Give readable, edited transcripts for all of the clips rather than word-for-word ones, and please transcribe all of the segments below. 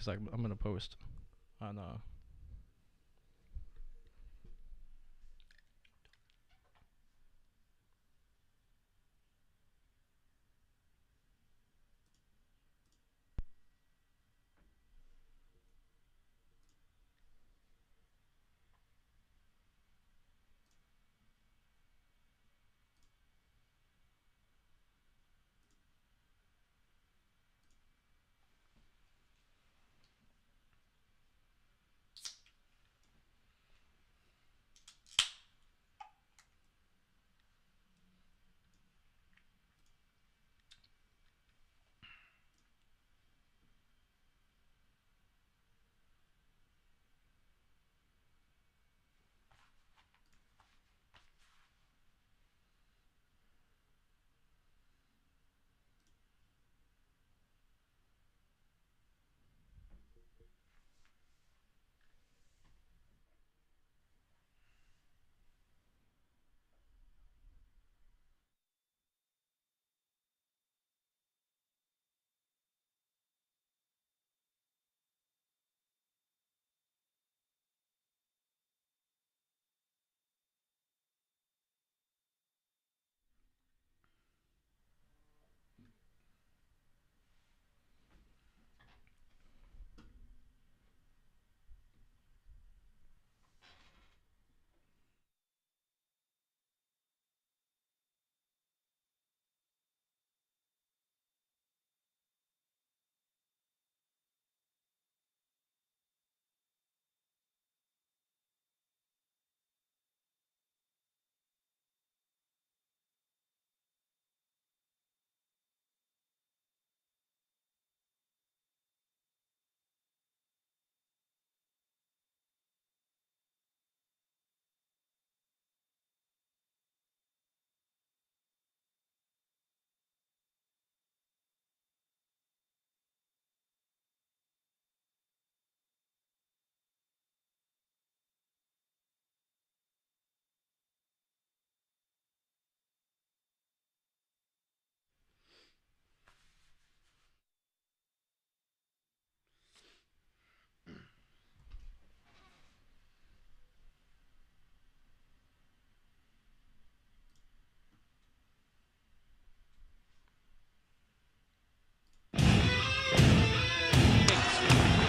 because I'm gonna post on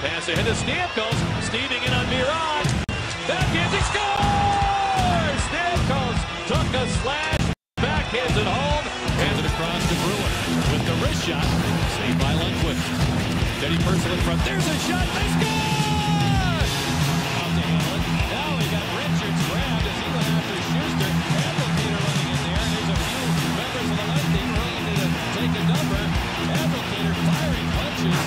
Pass ahead to Stamkos. Steaming in on Mirage. Backhands, he scores! Stamkos took a slash. Backhands it home. Hands it across to Brewer. With the wrist shot. Saved by Lundqvist. Teddy Purcell in front. There's a shot. They score! Out to Hamlet. Now we got Richards grabbed as he went after Schuster. Advocator running in there. There's a few members of the Lightning ready to take a number. Advocator firing punches.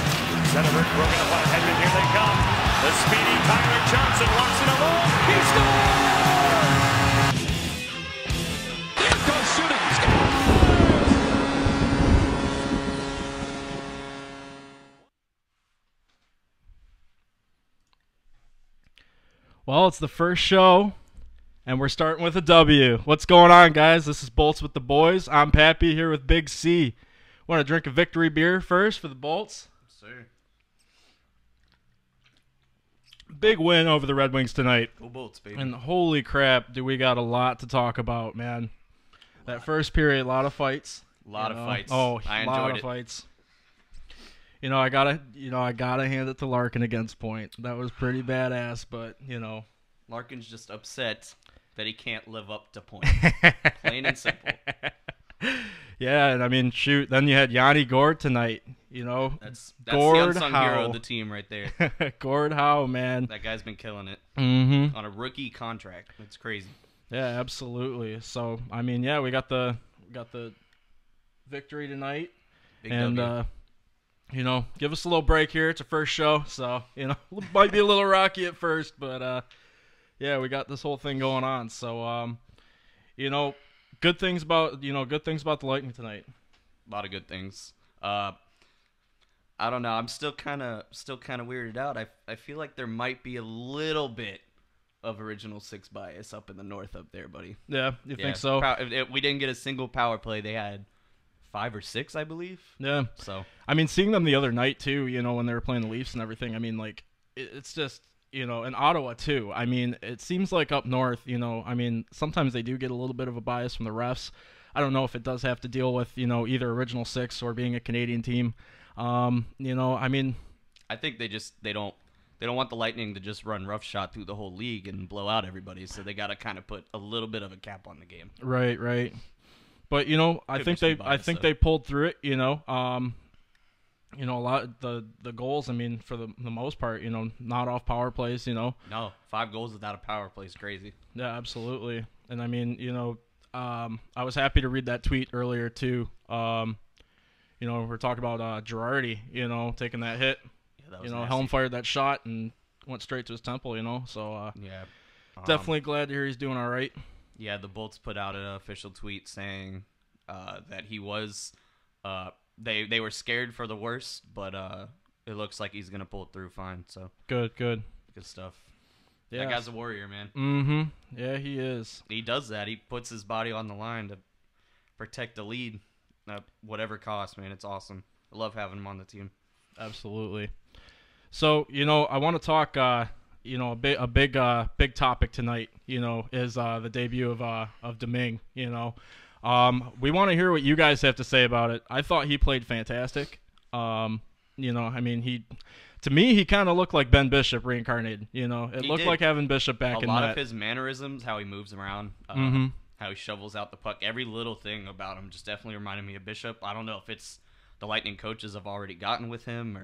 Zetterberg broken up on Hedman. Here they come. The speedy Tyler Johnson walks in alone. He scores! There goes shooting. Scores! Well, it's the first show, and we're starting with a W. What's going on, guys? This is Bolts with the Boys. I'm Pappy here with Big C. Want to drink a victory beer first for the Bolts? Sir. Big win over the Red Wings tonight. Go Bolts, baby. And holy crap, do we got a lot to talk about, man. That first period, a lot of fights. A lot of fights. Oh, I a lot enjoyed of it. fights. I gotta hand it to Larkin against Point. That was pretty badass, but Larkin's just upset that he can't live up to Point. Plain and simple. Yeah, and I mean, shoot. Then you had Yanni Gourde tonight. That's Gourde the unsung hero of the team right there. Gourde Howe, man. That guy's been killing it Mm-hmm. on a rookie contract. It's crazy. Yeah, absolutely. So I mean, yeah, we got the victory tonight, Big and W. give us a little break here. It's our first show, so might be a little rocky at first, but yeah, we got this whole thing going on. So good things about the Lightning tonight. A lot of good things. I don't know. I'm still kind of weirded out. I feel like there might be a little bit of original six bias up in the north up there, buddy. Yeah, you think so? We didn't get a single power play. They had 5 or 6, I believe. Yeah. So I mean, seeing them the other night too, when they were playing the Leafs and everything. I mean, like it's just in Ottawa too. I mean, it seems like up north, I mean, sometimes they do get a little bit of a bias from the refs. I don't know if it does have to deal with either Original Six or being a Canadian team. I mean, I think they don't want the Lightning to just run roughshod through the whole league and blow out everybody. So they got to kind of put a little bit of a cap on the game. Right. But I think they pulled through it. A lot of the goals. I mean, for the most part, not off power plays. No, 5 goals without a power play is crazy. Yeah, absolutely. And I mean, I was happy to read that tweet earlier too. We're talking about Girardi, taking that hit. Yeah, that was Helm fired that shot and went straight to his temple. So yeah, definitely glad to hear he's doing all right. Yeah, the Bolts put out an official tweet saying that he was. They were scared for the worst, but it looks like he's gonna pull it through fine. So good stuff. Yeah, that guy's a warrior, man. Mm-hmm. Yeah, he is. He does that. He puts his body on the line to protect the lead at whatever cost, man. It's awesome. I love having him on the team. Absolutely. So, I want to talk, a big topic tonight, is the debut of Domingue, We want to hear what you guys have to say about it. I thought he played fantastic. I mean, to me, he kind of looked like Ben Bishop reincarnated. It looked like having Bishop back in a lot net. of his mannerisms, how he moves around, how he shovels out the puck, every little thing about him just definitely reminded me of Bishop. I don't know if it's the Lightning coaches have already gotten with him,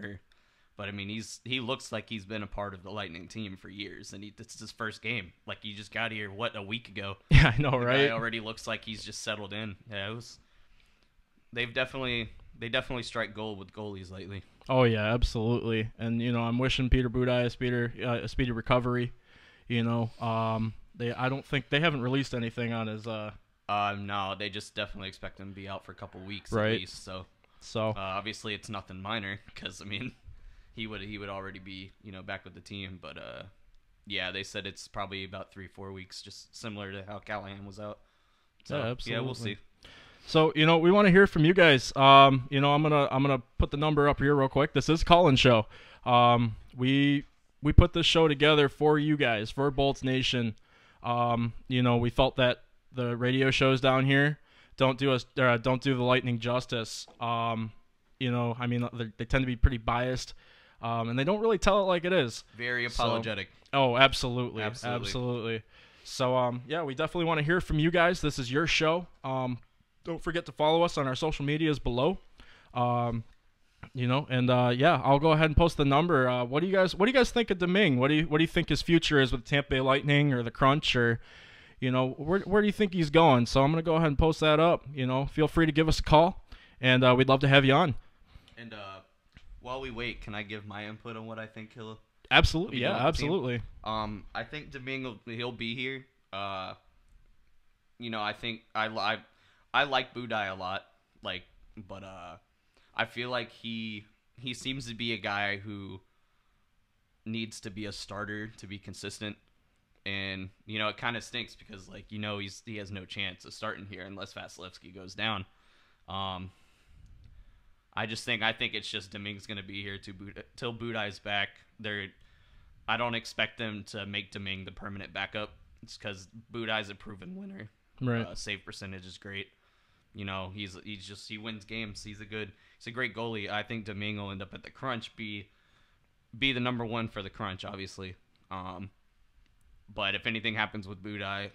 but I mean, he looks like he's been a part of the Lightning team for years, and it's his first game. Like, he just got here a week ago. Yeah, I know, the right? Guy already looks like he's just settled in. Yeah, they definitely strike gold with goalies lately. Oh yeah, absolutely. And I'm wishing Peter Budaj a speedy recovery. I don't think they haven't released anything on his. No, they just definitely expect him to be out for a couple weeks at least. So obviously it's nothing minor, because I mean, he would already be back with the team. But yeah, they said it's probably about 3-4 weeks, just similar to how Callahan was out. So yeah, absolutely. Yeah, we'll see. So we want to hear from you guys. I'm gonna put the number up here real quick. This is Call-In Show. We put this show together for you guys, for Bolts Nation. We felt that the radio shows down here don't do the Lightning justice. I mean, they tend to be pretty biased, and they don't really tell it like it is. Very apologetic. Oh, absolutely. So yeah, we definitely want to hear from you guys. This is your show. Don't forget to follow us on our social medias below. Yeah, I'll go ahead and post the number. What do you guys think of Domingue? What do you think his future is with Tampa Bay Lightning or the Crunch, or where do you think he's going? So I'm gonna go ahead and post that up. Feel free to give us a call, and we'd love to have you on. And while we wait, can I give my input on what I think he'll? Absolutely, yeah, absolutely. I think Domingue he'll be here. I think I like Budaj a lot, but I feel like he seems to be a guy who needs to be a starter to be consistent, and it kind of stinks because he has no chance of starting here unless Vasilevsky goes down. I think it's just Domingue's gonna be here till Budaj's back. I don't expect them to make Domingue the permanent backup. It's because Budaj's a proven winner. Right. Save percentage is great. He wins games. He's a great goalie. I think Domingue will end up at the Crunch, be the number one for the Crunch, obviously. But if anything happens with Budaj,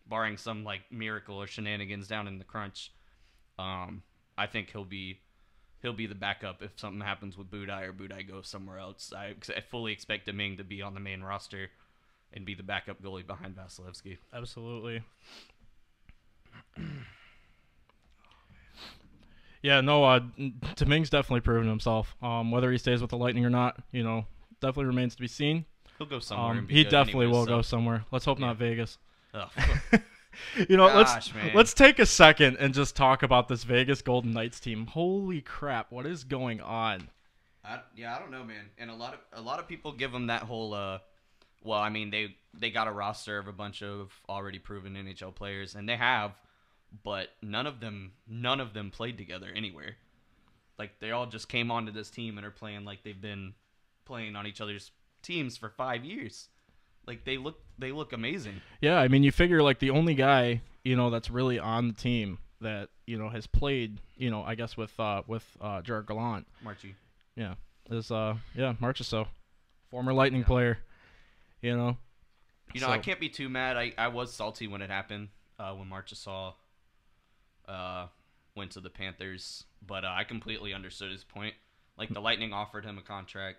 barring some miracle or shenanigans down in the Crunch, I think he'll be the backup if something happens with Budaj or Budaj goes somewhere else. I fully expect Domingue to be on the main roster and be the backup goalie behind Vasilevsky. Absolutely. Yeah, no, Domingue's definitely proven himself. Whether he stays with the Lightning or not, definitely remains to be seen. He'll go somewhere. He definitely will go somewhere. Let's hope not Vegas. Oh. Let's take a second and just talk about this Vegas Golden Knights team. Holy crap, what is going on? I don't know, man. And a lot of people give them that whole they got a roster of a bunch of already proven NHL players, and they have, but none of them played together anywhere. Like, they all just came onto this team and are playing like they've been playing on each other's teams for 5 years. Like, they look amazing. Yeah, I mean, you figure like the only guy, that's really on the team that, has played, I guess with Gerard Gallant. Marchie. Yeah. Is Marchessault, former Lightning player, So. I can't be too mad. I was salty when it happened, when Marchessault went to the Panthers, but I completely understood his point. Like, the Lightning offered him a contract,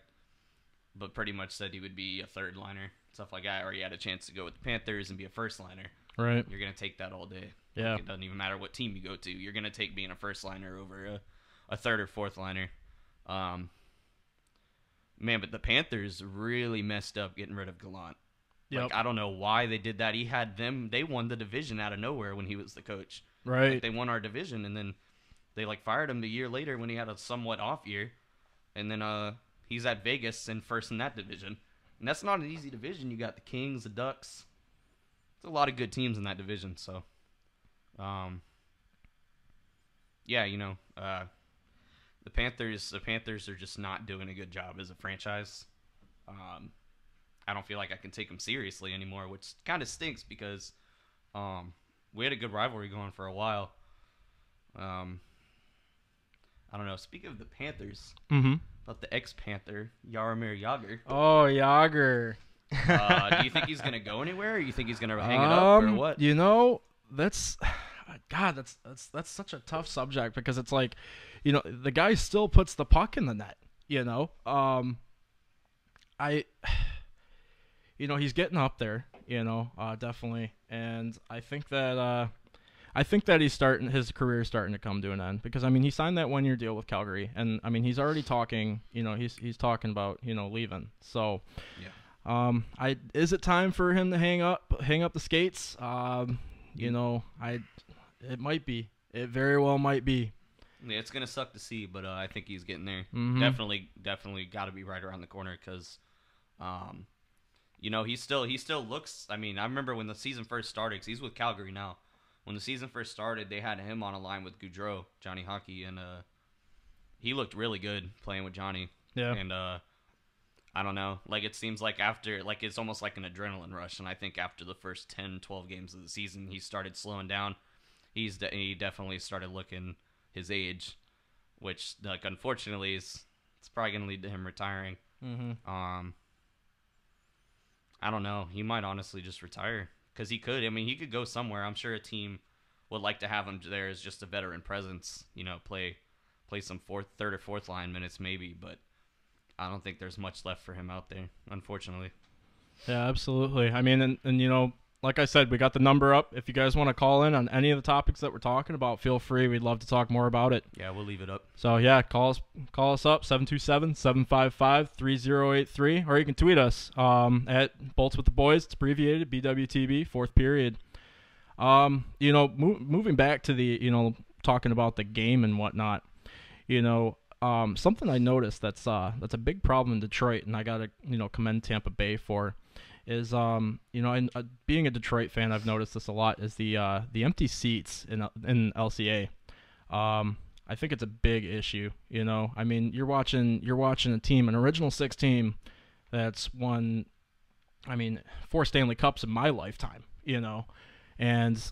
but pretty much said he would be a third liner, stuff like that, or he had a chance to go with the Panthers and be a first liner. Right. You're going to take that all day. Yeah. Like, it doesn't even matter what team you go to. You're going to take being a first liner over a third or fourth liner. Man, but the Panthers really messed up getting rid of Gallant. Yep. Like, I don't know why they did that. They won the division out of nowhere when he was the coach. Right. Like, they won our division, and then they fired him a year later when he had a somewhat off year. And then he's at Vegas and first in that division. And that's not an easy division. You got the Kings, the Ducks. There's a lot of good teams in that division. So, yeah, the Panthers are just not doing a good job as a franchise. I don't feel like I can take them seriously anymore, which kind of stinks because we had a good rivalry going for a while. I don't know. Speaking of the Panthers, about the ex-Panther, Jaromir Jagr. Oh, Jagr. Do you think he's going to go anywhere, or you think he's going to hang it up, or what? That's such a tough subject because it's like, the guy still puts the puck in the net, he's getting up there, definitely. And I think that his career is starting to come to an end because, I mean, he signed that 1-year deal with Calgary, and I mean, he's already talking, he's talking about, leaving. So, yeah. Is it time for him to hang up the skates? It might be. It very well might be. Yeah, it's gonna suck to see, but I think he's getting there. Mm-hmm. Definitely got to be right around the corner because, he still looks. I mean, I remember when the season first started, 'cause he's with Calgary now. When the season first started, they had him on a line with Gaudreau, Johnny Hockey, and he looked really good playing with Johnny. Yeah. And I don't know. Like, it seems like after, like, it's almost like an adrenaline rush. And I think after the first 10, 12 games of the season, he started slowing down. He definitely started looking his age, which, like, unfortunately, it's probably going to lead to him retiring. Mm-hmm. I don't know. He might honestly just retire because he could. I mean, he could go somewhere. I'm sure a team would like to have him there as just a veteran presence, play some third or fourth line minutes maybe, but I don't think there's much left for him out there, unfortunately. Yeah, absolutely. I mean, and like I said, we got the number up. If you guys want to call in on any of the topics that we're talking about, feel free. We'd love to talk more about it. Yeah, we'll leave it up. So, yeah, call us up, 727-755-3083, or you can tweet us at Bolts with the Boys. It's abbreviated, BWTB, fourth period. Moving back to the, talking about the game and whatnot, something I noticed that's a big problem in Detroit, and I got to, commend Tampa Bay for, is, and being a Detroit fan, I've noticed this a lot, is the empty seats in LCA. I think it's a big issue, I mean, you're watching a team, an original six team that's won, 4 Stanley Cups in my lifetime, and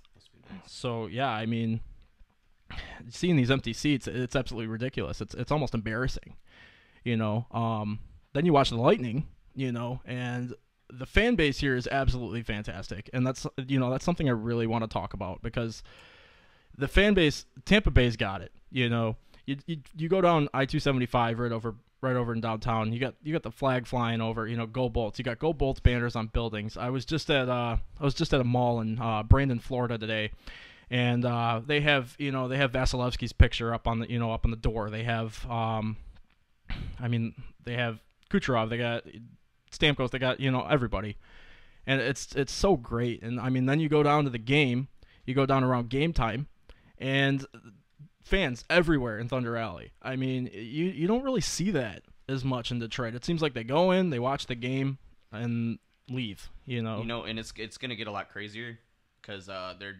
so, yeah, I mean, seeing these empty seats, it's absolutely ridiculous. It's almost embarrassing, Then you watch the Lightning, and the fan base here is absolutely fantastic, and that's something I really want to talk about because the fan base, Tampa Bay's got it. You go down I-275 right over in downtown. You got the flag flying over. Go Bolts. You got Go Bolts banners on buildings. I was just at a mall in Brandon, Florida today. And they have Vasilevsky's picture up on the door. They have they have Kucherov. They got Stamkos. They got everybody, and it's so great. And then you go down to the game. You go down around game time, and fans everywhere in Thunder Alley. You don't really see that as much in Detroit. It seems like they go in, they watch the game, and leave. And it's gonna get a lot crazier because they're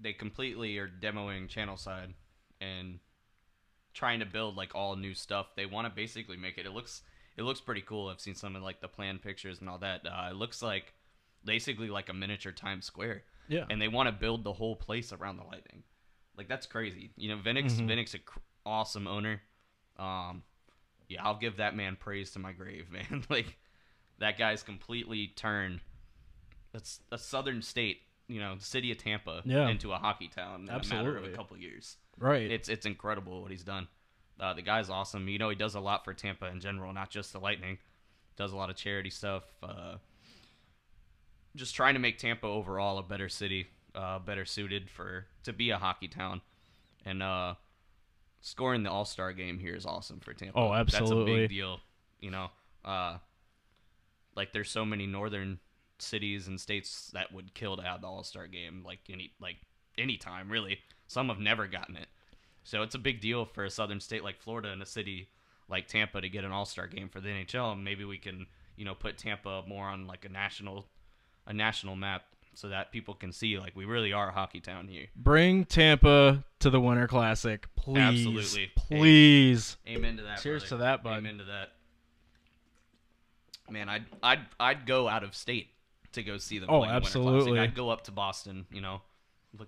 they completely are demoing channel side and trying to build like all new stuff. They want to basically make it. It looks pretty cool. I've seen some of like the planned pictures and all that. It looks like basically like a miniature Times Square. Yeah. And they want to build the whole place around the Lightning. Like that's crazy. You know, Vinnick's an awesome owner. Yeah, I'll give that man praise to my grave, man. Like that guy's completely turned a southern state, you know, the city of Tampa into a hockey town in a matter of a couple of years. Right. It's incredible what he's done. The guy's awesome. You know, he does a lot for Tampa in general, not just the Lightning. Does a lot of charity stuff. Just trying to make Tampa overall a better city, better suited to be a hockey town. And scoring the All-Star game here is awesome for Tampa. Oh, absolutely. That's a big deal. You know, like there's so many northern cities and states that would kill to have the All-Star game any time, really. Some have never gotten it. So it's a big deal for a southern state like Florida and a city like Tampa to get an All-Star game for the NHL. And maybe we can, you know, put Tampa more on like a national map so that people can see like we really are a hockey town here. Bring Tampa to the Winter Classic, please. Absolutely. Please. Amen to that. Cheers brother. to that, bud. Amen to that. Man, I'd go out of state to go see them. Oh, play in the Winter absolutely. Classic. I'd go up to Boston, you know,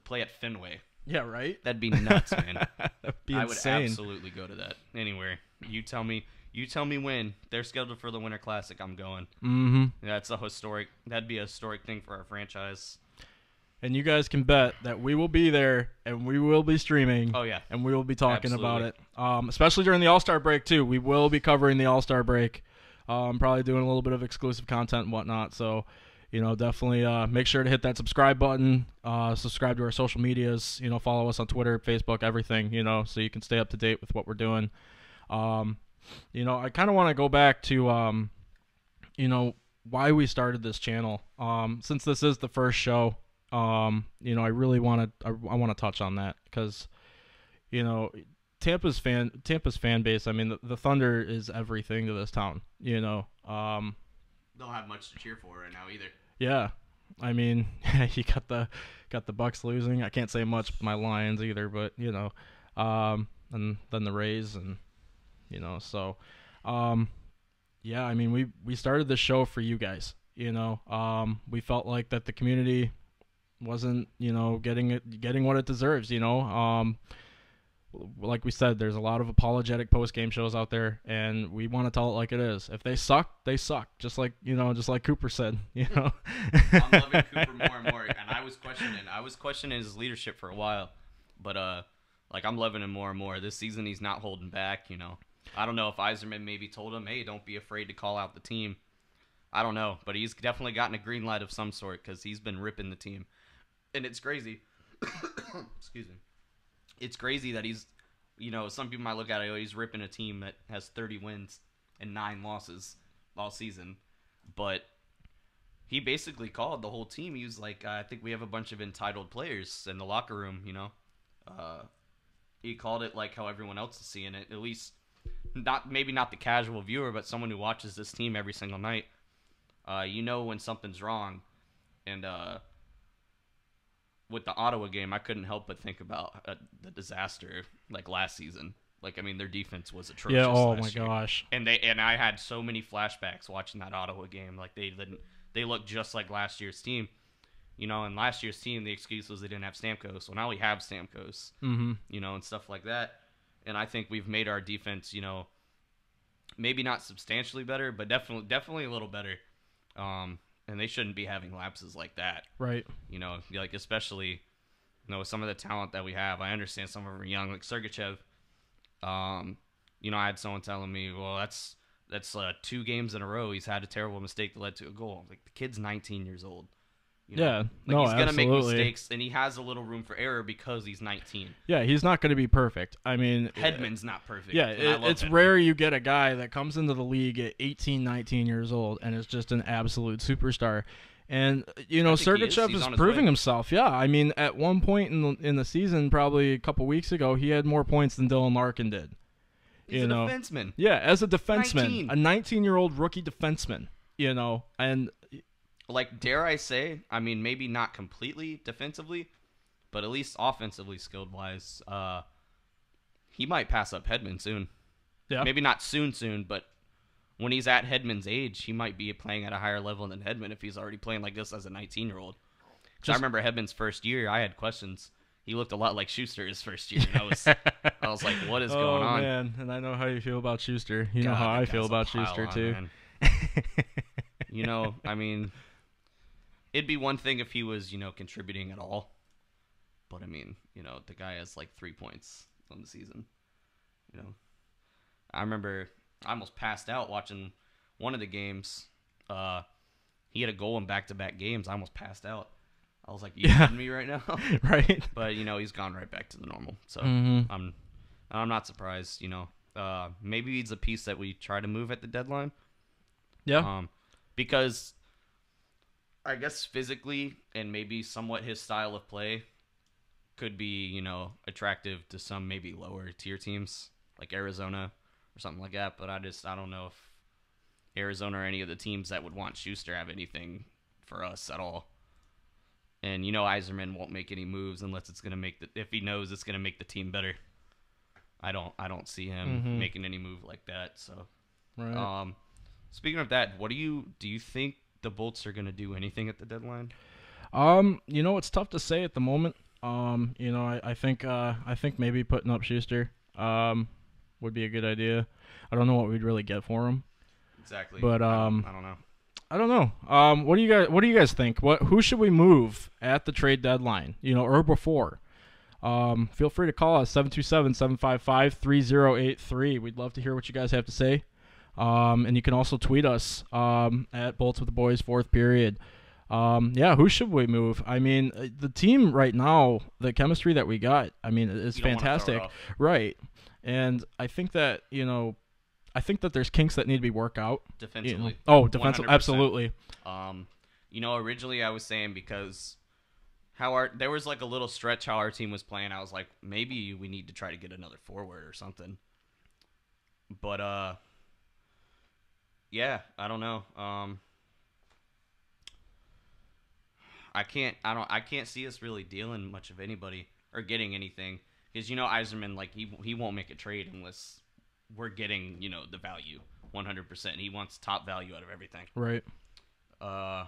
play at Fenway. Yeah, right? That'd be nuts, man. That'd be I insane. would absolutely go to that. Anywhere. You tell me when they're scheduled for the Winter Classic, I'm going. Mm-hmm. That'd be a historic thing for our franchise. And you guys can bet that we will be there and we will be streaming. Oh, yeah. And we will be talking Absolutely. about it. Especially during the All-Star break, too. We will be covering the All-Star break. Probably doing a little bit of exclusive content and whatnot. So, you know, definitely make sure to hit that subscribe button. Subscribe to our social medias. You know, follow us on Twitter, Facebook, everything, you know, so you can stay up to date with what we're doing. You know, I kind of want to go back to, you know, why we started this channel. Since this is the first show, you know, I really want to touch on that because, you know, Tampa's fan base. I mean, the Thunder is everything to this town. You know, Don't have much to cheer for right now either. Yeah, I mean, you got the Bucks losing. I can't say much with my Lions either, but you know, and then the Rays, and you know, so yeah. I mean, we started this show for you guys. You know, we felt like that the community wasn't, you know, getting what it deserves. You know, like we said, there's a lot of apologetic post-game shows out there, and we want to tell it like it is. If they suck, they suck. Just like Cooper said, you know. I'm loving Cooper more and more, and I was questioning his leadership for a while, but like I'm loving him more and more. This season he's not holding back, you know. I don't know if Yzerman maybe told him, hey, don't be afraid to call out the team. I don't know, but he's definitely gotten a green light of some sort because he's been ripping the team, and it's crazy. Excuse me. It's crazy that he's, you know, some people might look at it, he's ripping a team that has 30 wins and 9 losses all season. But he basically called the whole team. He was like, I think we have a bunch of entitled players in the locker room, you know. He called it like how everyone else is seeing it, at least maybe not the casual viewer, but someone who watches this team every single night. You know when something's wrong. And with the Ottawa game, I couldn't help but think about the disaster like last season. Like, I mean, their defense was atrocious. Yeah. Oh last my year. gosh. And I had so many flashbacks watching that Ottawa game. Like they looked just like last year's team. You know, and last year's team, the excuse was they didn't have Stamkos. Well, now we have Stamkos. Mm-hmm. You know, and stuff like that. And I think we've made our defense, you know, maybe not substantially better, but definitely a little better. And they shouldn't be having lapses like that. Right. You know, like especially, you know, with some of the talent that we have. I understand some of them are young, like Sergachev. You know, I had someone telling me, well, that's 2 games in a row he's had a terrible mistake that led to a goal. Like, the kid's 19 years old. You know? Yeah, like, no, he's gonna absolutely. make mistakes, and he has a little room for error because he's 19. Yeah, he's not going to be perfect. I mean, Hedman's not perfect. yeah, and I love it's Hedman. rare you get a guy that comes into the league at 18, 19 years old and is just an absolute superstar. And, you know, I think he is. Sergachev He's is on his proving way. himself. Yeah, I mean, at one point in the season, probably a couple weeks ago, he had more points than Dylan Larkin did. He's you a know, defenseman. Yeah, as a defenseman, 19. a 19-year-old rookie defenseman, you know, and Like, dare I say, I mean, maybe not completely defensively, but at least offensively skilled wise, he might pass up Hedman soon. Yeah. Maybe not soon, but when he's at Hedman's age, he might be playing at a higher level than Hedman if he's already playing like this as a 19-year-old. I remember Hedman's first year, I had questions. He looked a lot like Schuster his first year. And I was like, what is going on? Oh, man. And I know how you feel about Schuster. You know how I feel about Schuster, too. You know, I mean, it'd be one thing if he was, contributing at all. But, I mean, the guy has like 3 points on the season. I remember I almost passed out watching one of the games. He had a goal in back-to-back games. I almost passed out. I was like, you kidding me right now? Right. But, he's gone right back to the normal. So I'm not surprised, maybe he's a piece that we try to move at the deadline. Yeah. Because I guess physically and maybe somewhat his style of play could be, attractive to some maybe lower tier teams like Arizona or something like that. But I don't know if Arizona or any of the teams that would want Schuster have anything for us at all. And Yzerman won't make any moves unless it's gonna if he knows it's gonna make the team better. I don't see him making any move like that. So, right. Speaking of that, do you think the Bolts are gonna do anything at the deadline? It's tough to say at the moment. I think maybe putting up Schuster would be a good idea. I don't know what we'd really get for him. Exactly. But I don't know. I don't know. What do you guys think? Who should we move at the trade deadline? Or before? Feel free to call us 727-755-3083. We'd love to hear what you guys have to say. And you can also tweet us at Bolts with the Boys 4th period. Who should we move? I mean, the team right now, the chemistry that we got, I mean, is fantastic. Right. And I think that, there's kinks that need to be worked out. Defensively. Defensive, 100%. Absolutely. Originally I was saying because there was like a little stretch how our team was playing. I was like, maybe we need to try to get another forward or something. But, I don't know. I can't see us really dealing much of anybody or getting anything because Yzerman, like he won't make a trade unless we're getting the value 100%. He wants top value out of everything. Right. I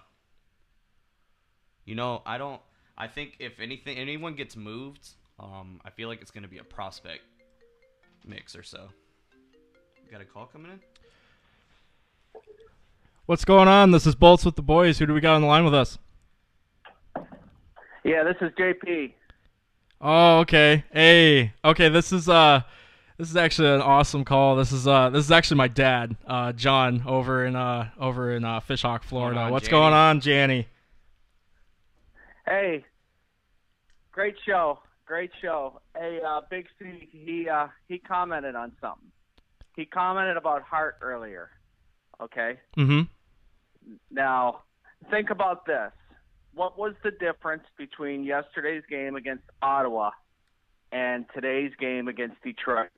think if anyone gets moved, I feel like it's going to be a prospect mix or so. Got a call coming in? What's going on? This is Bolts with the Boys. Who do we got on the line with us? Yeah, this is JP. Oh, okay. Hey. Okay, this is actually an awesome call. This is actually my dad, John, over in Fishhawk, Florida. What's going on, Janny? Hey. Great show. Hey, Big C, he commented on something. He commented about Hart earlier. Okay? Mm-hmm. Now, think about this. What was the difference between yesterday's game against Ottawa and today's game against Detroit?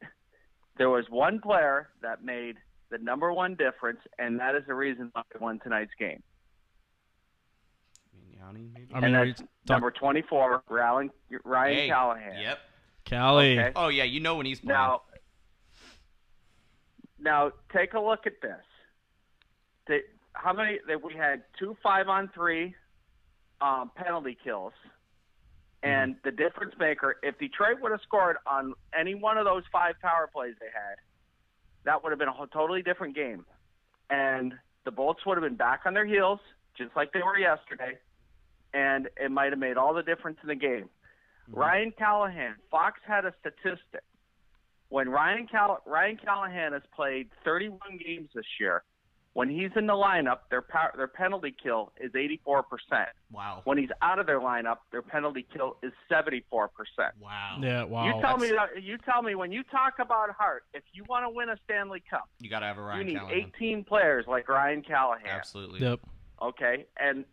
There was one player that made the number one difference, and that is the reason why they won tonight's game. Yanni, maybe? And that's number 24, Ryan Callahan. Yep. Callie. Okay. Oh, yeah, when he's playing. Now take a look at this. How many? We had 2 5-on-3 penalty kills. And the difference maker, if Detroit would have scored on any one of those 5 power plays they had, that would have been a totally different game. And the Bolts would have been back on their heels, just like they were yesterday, and it might have made all the difference in the game. Ryan Callahan, Fox had a statistic. When Ryan Callahan has played 31 games this year, when he's in the lineup, their penalty kill is 84%. Wow. When he's out of their lineup, their penalty kill is 74%. Wow. Yeah, wow. You tell me when you talk about Hart, if you want to win a Stanley Cup, you got to have a Ryan Callahan. You need 18 players like Ryan Callahan. Absolutely. Yep. Okay, and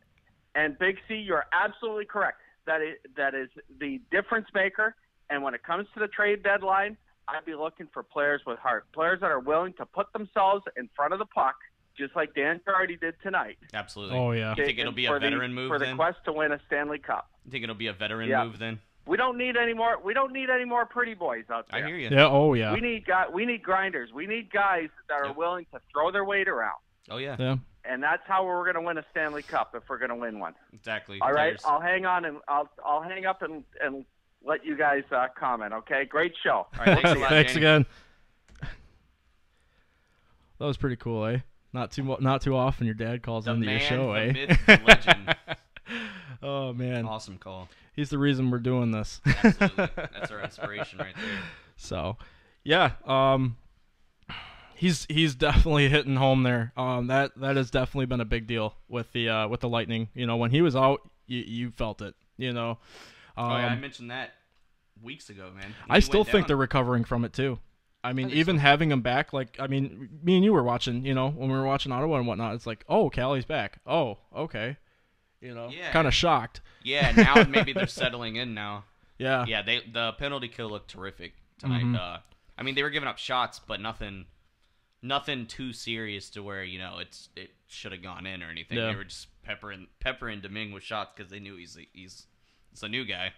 Big C, you're absolutely correct. That is the difference maker. And when it comes to the trade deadline, I'd be looking for players with heart, players that are willing to put themselves in front of the puck, just like Dan Girardi did tonight. Absolutely. Oh, yeah. You think it'll be a veteran move for then? the quest to win a Stanley Cup. You think it'll be a veteran move then? We don't need any more. We don't need any more pretty boys out there. I hear you. Yeah. Oh yeah. We need grinders. We need guys that are willing to throw their weight around. Oh yeah. Yeah. And that's how we're going to win a Stanley Cup if we're going to win one. Exactly. All right. Players. I'll hang on and I'll hang up and let you guys comment. Okay. Great show. All right. Thanks a lot, Thanks Danny. again. That was pretty cool, eh? Not too often your dad calls The into your man, show, the eh? myth, the legend. Oh man. Awesome call. He's the reason we're doing this. Absolutely. That's our inspiration right there. So, yeah, he's definitely hitting home there. That has definitely been a big deal with the Lightning. You know, when he was out, you felt it. You know. Oh yeah, I mentioned that weeks ago, man. I still think they're recovering from it too. I mean, even having him back, like, I mean, me and you were watching, you know, when we were watching Ottawa and whatnot, it's like, oh, Callie's back. Oh, okay. You know, kind of shocked. Yeah, now maybe they're settling in now. Yeah. Yeah, the penalty kill looked terrific tonight. Mm-hmm. I mean, they were giving up shots, but nothing too serious to where, you know, it should have gone in or anything. Yeah. They were just peppering Domingue with shots because they knew he's a new guy.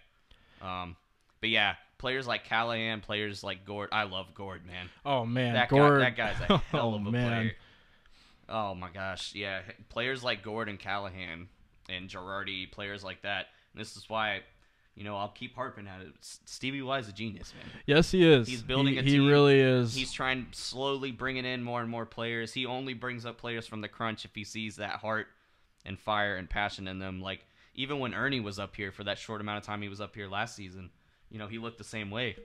But yeah, players like Callahan, players like Gourde. I love Gourde, man. Oh man, Gourde, that guy's a hell of a man. player. Oh my gosh, yeah. Players like Gourde and Callahan and Girardi, players like that. And this is why, you know, I'll keep harping at it. Stevie Y is a genius, man. Yes, he is. He's building a he team. He really is. He's trying slowly bringing in more and more players. He only brings up players from the crunch if he sees that heart and fire and passion in them. Like, even when Ernie was up here for that short amount of time he was up here last season, you know, he looked the same way.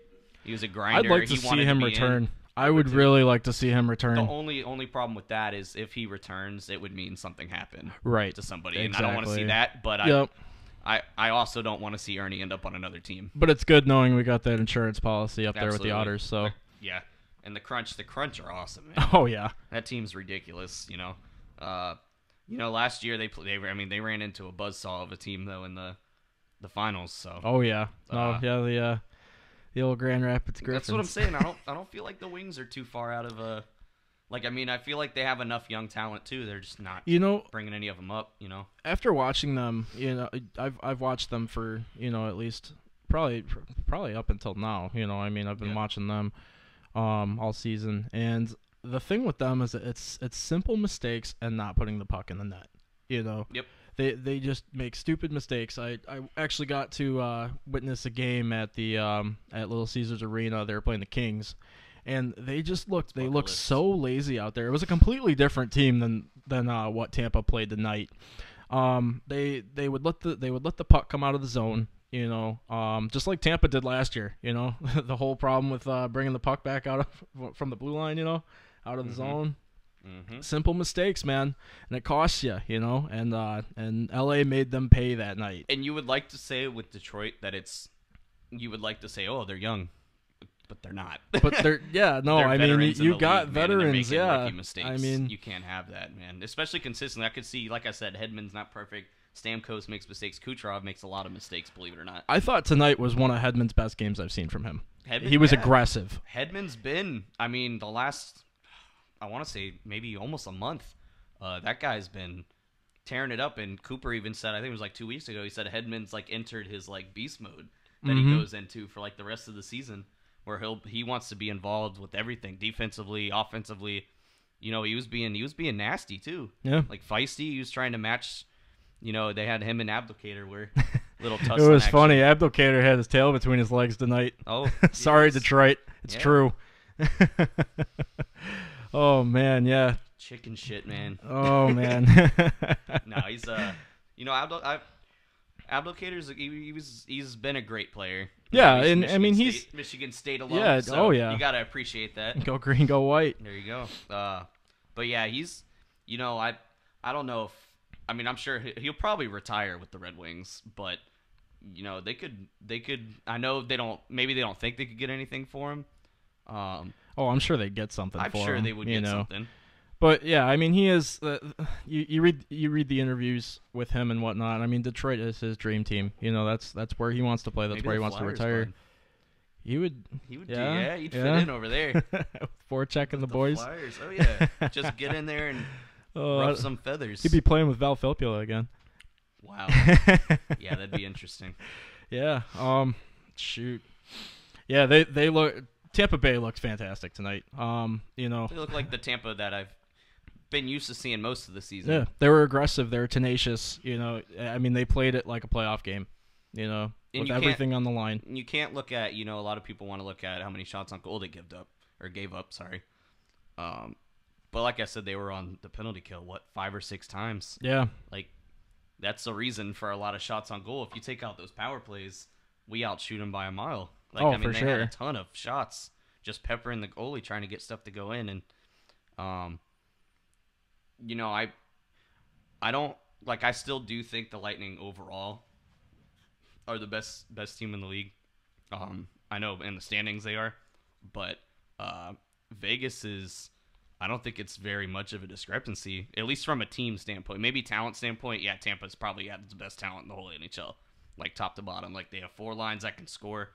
He was a grinder. I'd like to see him return. I would really like to see him return. The only problem with that is if he returns, it would mean something happened to somebody. Exactly. And I don't want to see that, but I also don't want to see Ernie end up on another team. But it's good knowing we got that insurance policy up there with Absolutely. the Otters. So yeah, and the crunch are awesome, man. Oh yeah, that team's ridiculous. You know, last year they ran into a buzzsaw of a team though in the finals. So oh yeah, the old Grand Rapids Griffins. That's what I'm saying. I don't feel like the Wings are too far out of I feel like they have enough young talent too. They're just not, bringing any of them up. You know, after watching them, you know, I've watched them for, you know, at least probably up until now. You know, I mean, I've been watching them all season, and the thing with them is that it's simple mistakes and not putting the puck in the net. You know. Yep. They just make stupid mistakes. I actually got to witness a game at the at Little Caesars Arena. They were playing the Kings, and they looked so lazy out there. It was a completely different team than what Tampa played tonight. They would let the puck come out of the zone. You know, just like Tampa did last year. You know, the whole problem with bringing the puck back from the blue line. You know, out of the zone. Mm-hmm. Simple mistakes, man, and it costs you, you know. And LA made them pay that night. And you would like to say with Detroit that oh, they're young, but they're not. But they're I mean, you got veterans, rookie mistakes. I mean, you can't have that, man. Especially consistently. I could see, like I said, Hedman's not perfect. Stamkos makes mistakes. Kucherov makes a lot of mistakes, believe it or not. I thought tonight was one of Hedman's best games I've seen from him. He was aggressive. Hedman's been, I mean, the last, I want to say maybe almost a month, that guy's been tearing it up. And Cooper even said, I think it was like 2 weeks ago, he said Hedman's like entered his like beast mode that he goes into for like the rest of the season, where he wants to be involved with everything, defensively, offensively. You know, he was being nasty too. Yeah, like feisty. He was trying to match. You know, they had him and Abdelkader were little tussling. It was action. funny. Abdelkader had his tail between his legs tonight. Oh, sorry, Detroit. It's true. Oh man, yeah. Chicken shit, man. Oh man. No, he's you know, Abdelkader's he's been a great player. Yeah, and I mean he's Michigan State alum. Yeah. So oh yeah. You gotta appreciate that. Go green, go white. There you go. But yeah, he's. You know, I don't know if. I mean, I'm sure he'll probably retire with the Red Wings, but you know they could. I know they don't. Maybe they don't think they could get anything for him. Oh, I'm sure they'd get something for him. I'm sure they would get something. But yeah, I mean, he is. You read the interviews with him and whatnot. I mean, Detroit is his dream team. You know, that's where he wants to play. That's Maybe where he wants to retire. Bud. He would. He'd fit in over there. Forechecking the boys. Flyers. Oh yeah, just get in there and rub some feathers. He'd be playing with Val Filppula again. Wow. Yeah, that'd be interesting. Yeah. shoot. Yeah, they look. Tampa Bay looked fantastic tonight. You know, They look like the Tampa that I've been used to seeing most of the season. yeah, they were aggressive. They were tenacious. You know, I mean, they played it like a playoff game. You know, And with you everything on the line. You can't look at, a lot of people want to look at how many shots on goal they gave up, sorry. But like I said, they were on the penalty kill, 5 or 6 times? Yeah, Like, that's the reason for a lot of shots on goal. If you take out those power plays, we outshoot them by a mile. Like, Oh, I mean, for they sure. had a ton of shots, just peppering the goalie, trying to get stuff to go in. And, I don't, like, I still do think the Lightning overall are the best team in the league. I know in the standings they are, but Vegas is, I don't think it's very much of a discrepancy, at least from a team standpoint. Maybe talent standpoint, yeah, Tampa's probably the best talent in the whole NHL, like top to bottom. Like, they have 4 lines that can score.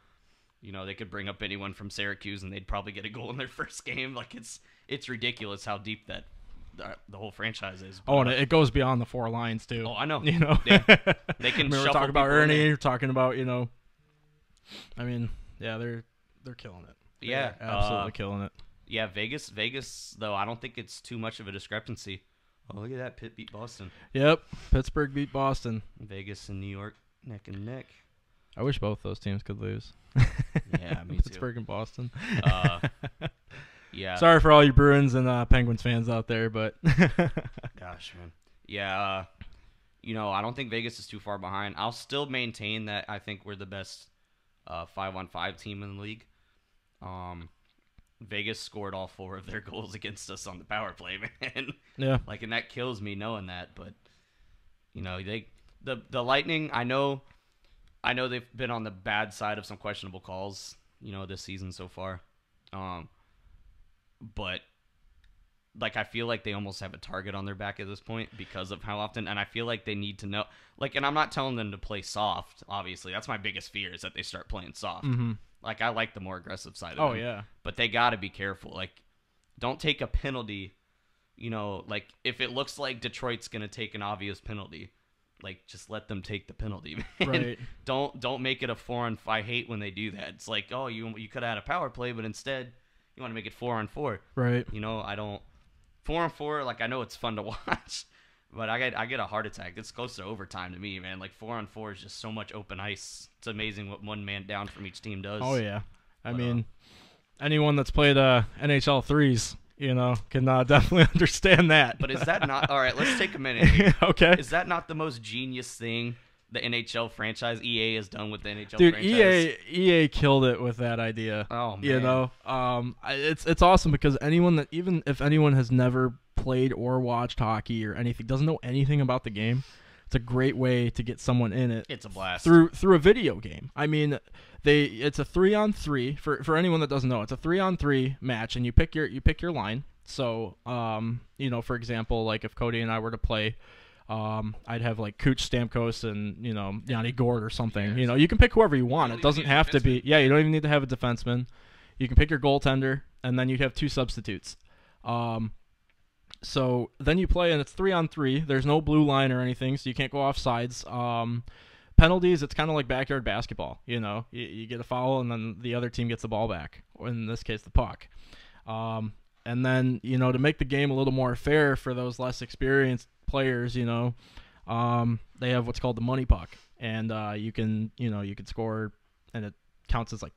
They could bring up anyone from Syracuse and they'd probably get a goal in their first game. Like, it's ridiculous how deep that the whole franchise is. Oh, and it goes beyond the 4 lines too. Oh, I know. You know, Yeah. They can we're shuffle talking about people in Ernie. there. You're talking about, I mean, yeah, they're killing it. Yeah, They're absolutely killing it. Yeah, Vegas, though, I don't think it's too much of a discrepancy. Oh, look at that. Pitt beat Boston. Yep, Pittsburgh beat Boston. Vegas and New York neck and neck. I wish both those teams could lose. Yeah, me too. Pittsburgh and Boston. Yeah. Sorry for all you Bruins and Penguins fans out there, but Gosh, man. Yeah, I don't think Vegas is too far behind. I'll still maintain that I think we're the best 5-on-5 team in the league. Vegas scored all 4 of their goals against us on the power play, man. yeah, Like, and that kills me knowing that. But the Lightning, I know they've been on the bad side of some questionable calls, this season so far. But like, I feel like they almost have a target on their back at this point because of how often, and I feel like they need to know, like, and I'm not telling them to play soft, obviously. That's my biggest fear, is that they start playing soft. Mm-hmm. Like, I like the more aggressive side of Oh, them. yeah. But they got to be careful. Like, don't take a penalty, like, if it looks like Detroit's going to take an obvious penalty, like, just let them take the penalty, man. Right. Don't make it a 4-on-4. I hate when they do that. It's like, oh, you could have had a power play, but instead you want to make it 4-on-4. Right. I don't 4-on-4, like, I know it's fun to watch, but I get a heart attack. It's close to overtime to me, man. Like, 4-on-4 is just so much open ice. It's amazing what one man down from each team does. Oh yeah. I mean, anyone that's played NHL 3s, can definitely understand that. But is that not all right? Let's take a minute here. Okay. Is that not the most genius thing the NHL franchise EA has done with the NHL Dude, franchise? EA killed it with that idea. Oh man. It's awesome because even if anyone has never played or watched hockey or anything, doesn't know anything about the game, it's a great way to get someone in it. It's a blast. Through a video game. I mean, it's a 3-on-3 for anyone that doesn't know. It's a 3-on-3 match, and you pick your line. So, for example, like if Cody and I were to play, I'd have like Kuch Stamkos and Yanni Gourde or something. Yes. You can pick whoever you want. You don't It doesn't even need a have to be. defenseman. Yeah, you don't even need to have a defenseman. You can pick your goaltender, and then you have 2 substitutes. So then you play, and it's 3-on-3. There's no blue line or anything, so you can't go off sides. Penalties, it's kind of like backyard basketball. You get a foul, and then the other team gets the ball back, or in this case, the puck. And then, to make the game a little more fair for those less experienced players, they have what's called the money puck, and you can score, and it counts as like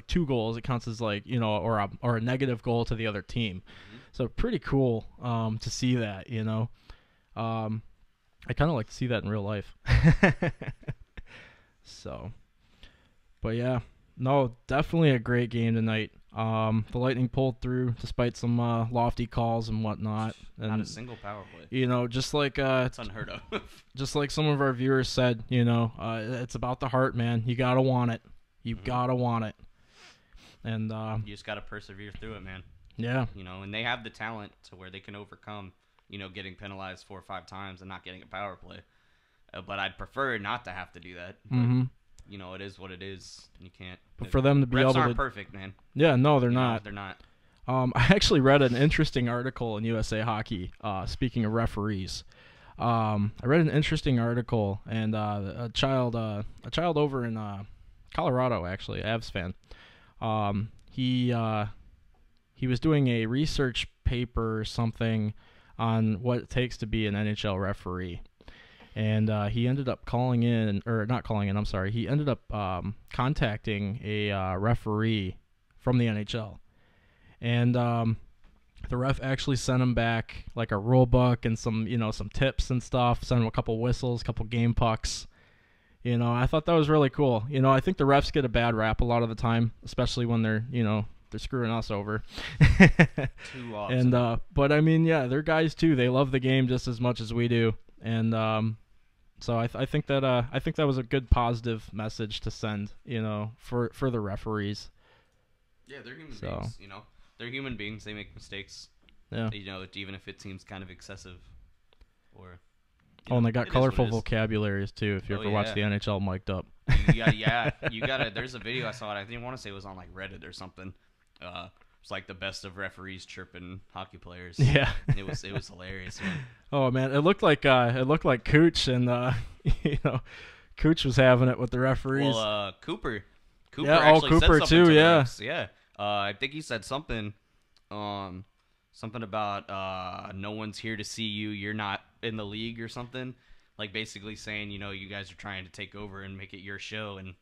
2 goals. It counts as like or a negative goal to the other team. Mm-hmm. So pretty cool to see that. I kind of like to see that in real life. So, but yeah, no, definitely a great game tonight. The Lightning pulled through despite some lofty calls and whatnot. And, Not a single power play. just like It's unheard of. just like some of our viewers said, it's about the heart, man. You gotta want it. You gotta want it. And You just got to persevere through it, man. yeah, And they have the talent to where they can overcome, getting penalized 4 or 5 times and not getting a power play. But I'd prefer not to have to do that. But, it is what it is. You can't. but for them to be refs able aren't to, perfect, man. yeah, no, they're not. They're not. I actually read an interesting article in USA Hockey. Speaking of referees, I read an interesting article, and a child over in Colorado actually, Avs fan. He was doing a research paper or something on what it takes to be an NHL referee. And he ended up he ended up contacting a referee from the NHL. And the ref actually sent him back like a rule book and some tips and stuff, sent him a couple whistles, a couple game pucks. I thought that was really cool. I think the refs get a bad rap a lot of the time, especially when they're screwing us over. Too often. And but I mean, yeah, they're guys too. They love the game just as much as we do. And so I think that was a good positive message to send, for the referees. Yeah, they're human beings. They're human beings. They make mistakes. Yeah. Even if it seems kind of excessive, or. And they got colorful vocabularies too. If you ever watch the NHL mic'd up. You gotta. There's a video I saw. I didn't want to say it was on like Reddit or something. It's like the best of referees chirping hockey players. Yeah, it was hilarious, man. Oh man, it looked like Cooch and Cooch was having it with the referees. Well, Cooper yeah, actually Cooper said something too. to the Yeah, refs. Yeah. I think he said something about no one's here to see you. You're not in the league or something. Like basically saying, you guys are trying to take over and make it your show, and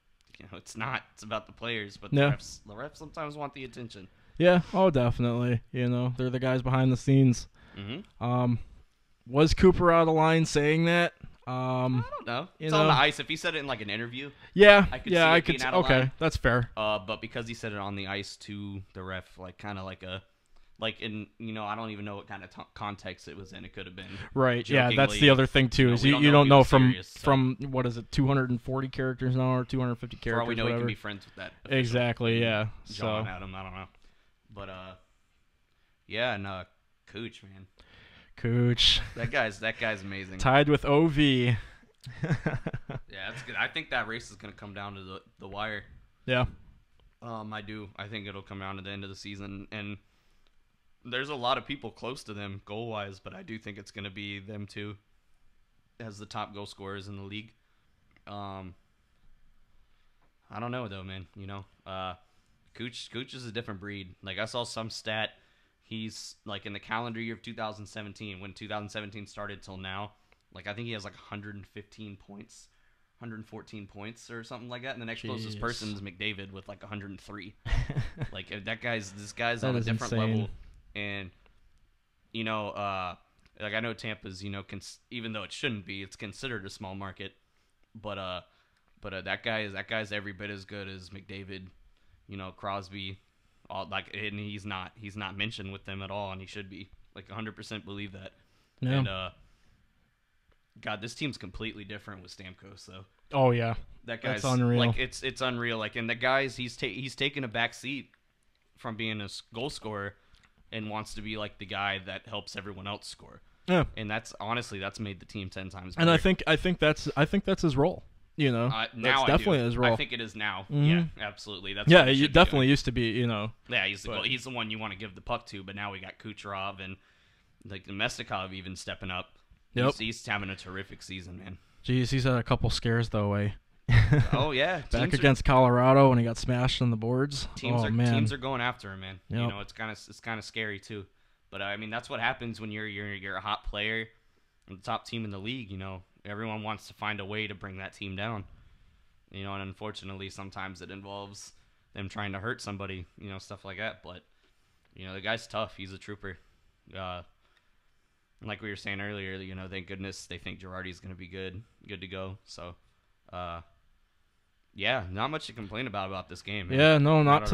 it's not. It's about the players, but the refs sometimes want the attention. Yeah, oh definitely. They're the guys behind the scenes. Mm-hmm. Was Cooper out of line saying that? I don't know. It's on the ice. If he said it in like an interview, yeah, I could yeah, see it being out of okay, line. that's fair. But because he said it on the ice to the ref, like kind of like a. Like in, I don't even know what kind of context it was in. It could have been right. Yeah, that's the other thing too. Is you don't know from what is it, 240 characters now or 250 characters? For all we know, whatever. He can be friends with that. Exactly. Yeah. John, Adam, I don't know. But yeah, and Cooch, man. Cooch. That guy's amazing. Tied with OV. Yeah, that's good. I think that race is gonna come down to the wire. Yeah. I do. I think it'll come down to the end of the season, and there's a lot of people close to them goal-wise, but I do think it's going to be them two as the top goal scorers in the league. I don't know, though, man. Cooch is a different breed. Like, I saw some stat. He's, like, in the calendar year of 2017, when 2017 started till now, like, I think he has, like, 115 points, 114 points or something like that. And the next closest person is McDavid with, like, 103. Like, this guy's on a different level. And, like I know Tampa's, even though it shouldn't be, it's considered a small market. But that guy's every bit as good as McDavid, Crosby, and he's not mentioned with them at all, and he should be. Like 100% believe that. Yeah. And God, this team's completely different with Stamkos, though. Oh yeah, that guy's that's unreal. Like it's unreal. Like, and the guys he's taken a back seat from being a goal scorer. And wants to be like the guy that helps everyone else score. Yeah, and that's made the team 10 times better. And I think that's his role. Now that's definitely his role. I think it is now. Mm-hmm. Yeah, absolutely. That's it definitely used to be. Yeah, he's the one you want to give the puck to. But now we got Kucherov and like Mestikov even stepping up. Yep. He's having a terrific season, man. Jeez, he's had a couple scares though, eh? Oh yeah, back against Colorado when he got smashed on the boards. Teams are going after him, man. Yep. It's kind of scary too. But I mean, that's what happens when you're a hot player, the top team in the league. Everyone wants to find a way to bring that team down. And unfortunately, sometimes it involves them trying to hurt somebody. Stuff like that. But the guy's tough. He's a trooper. Like we were saying earlier, thank goodness they think Girardi's going to be good to go. So. Yeah, not much to complain about this game, man. Yeah, no, not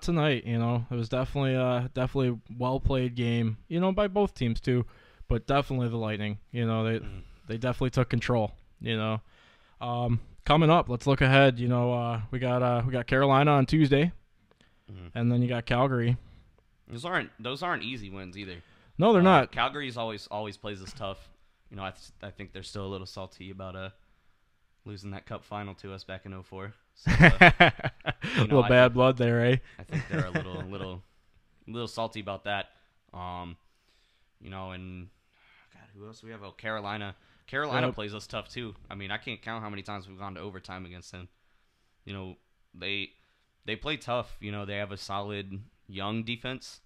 tonight. It was definitely well played game. By both teams too, but definitely the Lightning. They definitely took control. Coming up, let's look ahead. We got Carolina on Tuesday, and then you got Calgary. Those aren't easy wins either. No, they're not. Calgary's always plays us tough. I think they're still a little salty about losing that cup final to us back in 2004. So, a little bad blood there, eh? I think they're a little salty about that. And God, who else do we have? Oh, Carolina. Carolina plays us tough too. I mean, I can't count how many times we've gone to overtime against them. they play tough. You know, they have a solid young defense.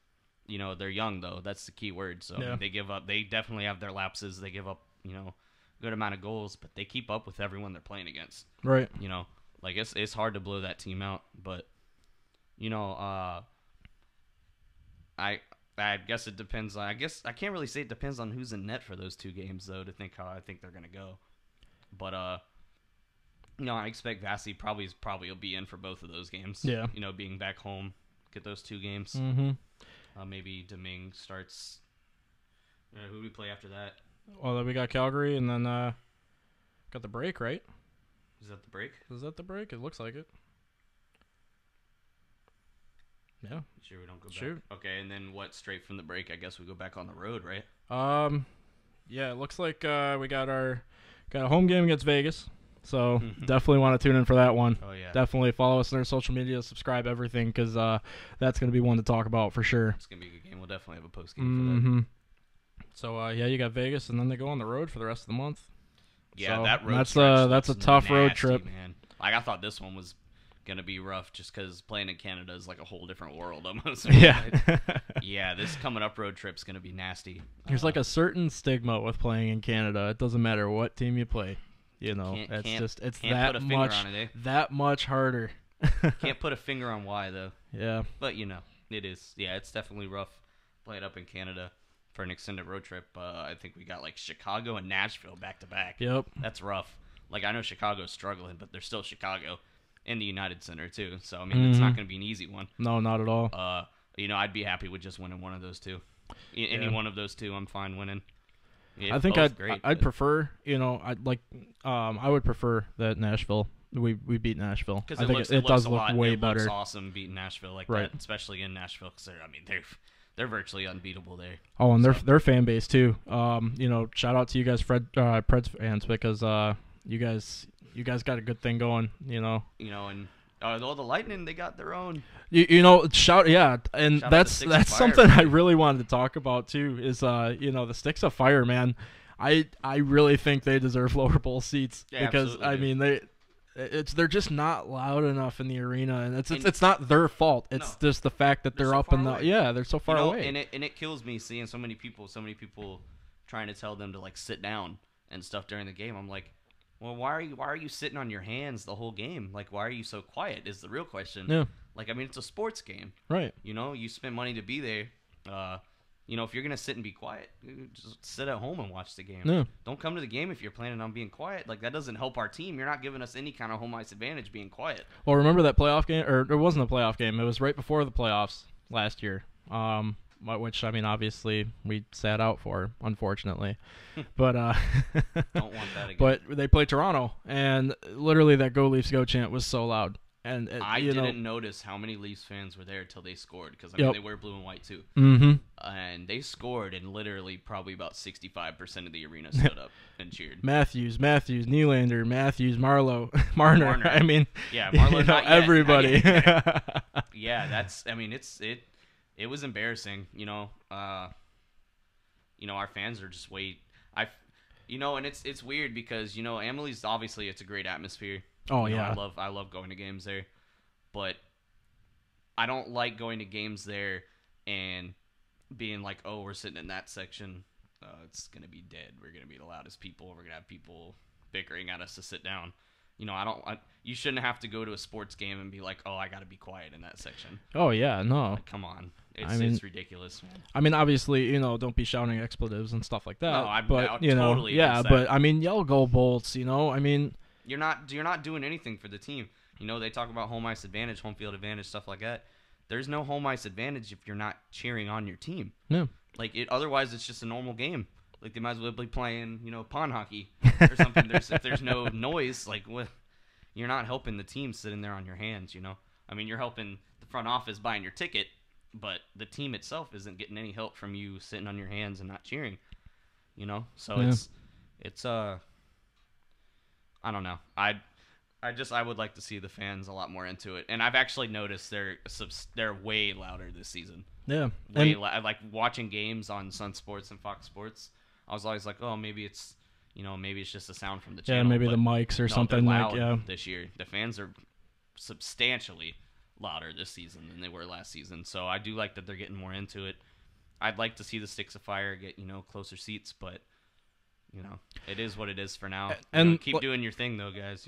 You know, they're young though. That's the key word. So Yeah. they give up. They definitely have their lapses. They give up, you know, a good amount of goals, but they keep up with everyone they're playing against. Right. You know, like it's hard to blow that team out, but you know, I guess it depends on. I guess I can't really say it depends on who's in net for those 2 games though to think how I think they're gonna go. But you know, I expect Vasi probably will be in for both of those games. Yeah. You know, being back home, get those 2 games. Mm-hmm. Maybe Domingue starts. Who do we play after that? Well, then we got Calgary, and then got the break, right? Is that the break? Is that the break? It looks like it. Yeah. Sure, we don't go back. Shoot. Okay, and then what? Straight from the break, I guess we go back on the road, right? Yeah, it looks like we got a home game against Vegas, so definitely want to tune in for that one. Oh yeah, Definitely follow us on our social media, subscribe, everything, because that's going to be one to talk about for sure. it's gonna be a good game. We'll definitely have a post game for that. So yeah, you got Vegas, and then they go on the road for the rest of the month. Yeah, So, that road that's stretch that's a looks tough road nasty, trip. man. Like I thought this one was gonna be rough, just because playing in Canada is like a whole different world almost. Yeah. Yeah, this coming up road trip's gonna be nasty. There's like a certain stigma with playing in Canada. It doesn't matter what team you play. You know, it's can't that put a finger much on it, eh? that much harder. Can't put a finger on why though. Yeah. But you know, it is. Yeah, it's definitely rough playing up in Canada for an extended road trip. I think we got like Chicago and Nashville back to back. Yep. That's rough. Like I know Chicago's struggling, but they're still Chicago in the United Center too. So I mean, it's not going to be an easy one. No, not at all. You know, I'd be happy with just winning one of those 2. Any one of those 2, I'm fine winning. I think I'd prefer, you know, I would prefer that Nashville we beat Nashville. Because I think it does look way better. It looks awesome beating Nashville like Right. that, especially in Nashville. Because they're virtually unbeatable there. Oh, and their fan base too. You know, shout out to you guys, Preds fans, because you guys got a good thing going. You know, and all the Lightning, they got their own. You know, and Shout out that's to Sticks of Fire, something man. I really wanted to talk about too. Is you know, the Sticks of Fire, man. I really think they deserve lower bowl seats Yeah, because absolutely do. I mean they're just not loud enough in the arena, and it's not their fault. It's just the fact that they're so up far in the away. they're so far away. And it kills me seeing so many people trying to tell them to like sit down and stuff during the game. I'm like, well, why are you sitting on your hands the whole game? Like, why are you so quiet? Is the real question. Yeah. Like, I mean, it's a sports game. Right. You know, you spend money to be there. You know, if you're gonna sit and be quiet, just sit at home and watch the game. Yeah. Don't come to the game if you're planning on being quiet. Like, that doesn't help our team. You're not giving us any kind of home ice advantage being quiet. Well, remember that playoff game, or it wasn't a playoff game. It was right before the playoffs last year. Which I mean, obviously we sat out for, unfortunately. But Don't want that again. but they played Toronto, and literally that "Go Leafs Go" chant was so loud. And I didn't notice how many Leafs fans were there till they scored, because I mean they wear blue and white too. Mm-hmm. And they scored, and literally probably about 65% of the arena stood up and cheered. Matthews, Nylander, Marner. I mean, Yeah, Marlowe, you know, not yet, everybody. not yet. Yeah, that's. I mean, it was embarrassing. You know, our fans are just and it's weird because Amelie's obviously it's a great atmosphere. Oh, You know, yeah. I love going to games there, but I don't like going to games there and being like, oh, we're sitting in that section. It's gonna be dead. We're gonna be the loudest people. We're gonna have people bickering at us to sit down. You know, you shouldn't have to go to a sports game and be like, oh, I gotta be quiet in that section. Oh yeah, no. Like, come on, it's ridiculous, man. I mean, obviously, don't be shouting expletives and stuff like that. No, I'm but totally yeah, against but that. I mean, yell "Go Bolts!" I mean, You're not doing anything for the team. They talk about home ice advantage, home field advantage, stuff like that. There's no home ice advantage if you're not cheering on your team. no. Like otherwise it's just a normal game. Like they might as well be playing, pond hockey or something. If there's no noise, like what? You're not helping the team sitting there on your hands. I mean, you're helping the front office buying your ticket, but the team itself isn't getting any help from you sitting on your hands and not cheering. So Yeah. it's I don't know. I would like to see the fans a lot more into it, and I've actually noticed they're way louder this season. Yeah. Like watching games on Sun Sports and Fox Sports. I was always like, oh, maybe it's just the sound from the channel. Yeah, maybe but the mics or no, something they're like loud yeah. this year. The fans are substantially louder this season than they were last season. So I do like that they're getting more into it. I'd like to see the Sticks of Fire get, closer seats, but, it is what it is for now. And keep doing your thing, though, guys,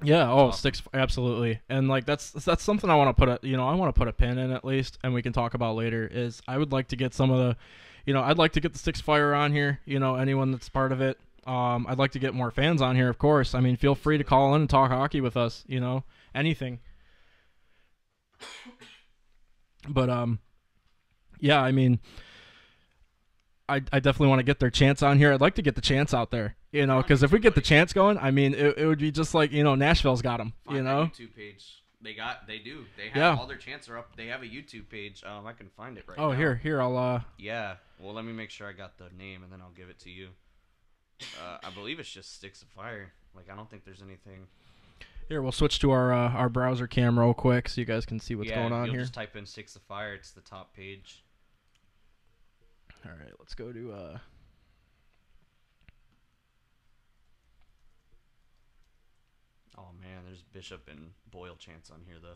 Yeah, awesome. Sticks, absolutely. And, like, that's something I want to I want to put a pin in at least, and we can talk about later, is I would like to get some of the, I'd like to get the Sticks of Fire on here, anyone that's part of it. I'd like to get more fans on here, of course. I mean, feel free to call in and talk hockey with us, anything. But, yeah, I mean, I definitely want to get their chants on here. I'd like to get the chants out there, because if we get the chants going, I mean, it would be just like, Nashville's got them, Find that YouTube page. They have all their chants are up. They have a YouTube page. I can find it right now. Oh, here, I'll, Yeah, well, let me make sure I got the name, and then I'll give it to you. I believe it's just Sticks of Fire. Like, I don't think there's anything. Here, we'll switch to our browser cam real quick so you guys can see what's going on you'll here. Just type in Sticks of Fire. It's the top page. All right, let's go to Oh man, there's Bishop and Boyle chants on here though.